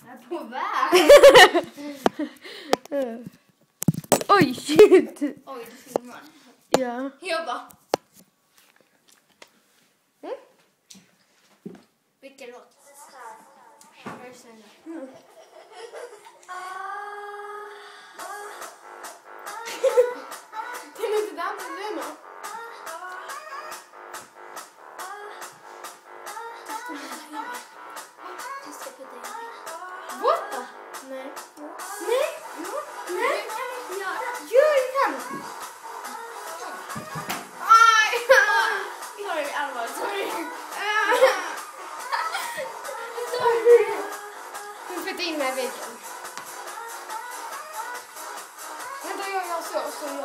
Jag är på väg. Oj, shit. Oj, det filmar. Ja. Jag bara. Vilken låt? Kan du inte dansa nu då? What the? Nej. Nej. Nej. Det kan vi inte göra. Jo, jag kan. Aj. Sorry, allvar. Sorry. Nu flyttar in med väggen. Vänta, jag gör så och så gör vi.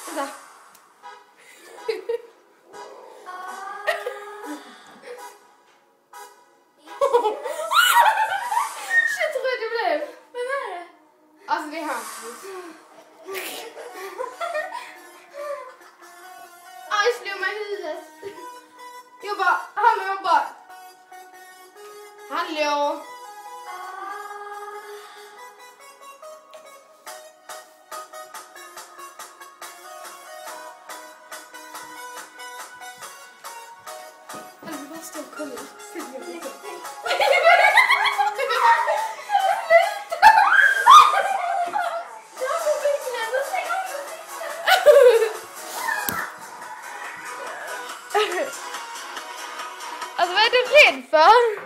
Vänta. Shit, vad rädd jag blev. Vem är det? Alltså, det är han. Aj, slog mig i huvudet. Jag bara, hallå. Jag bara stå och kolla. Alltså, vad är du rädd för?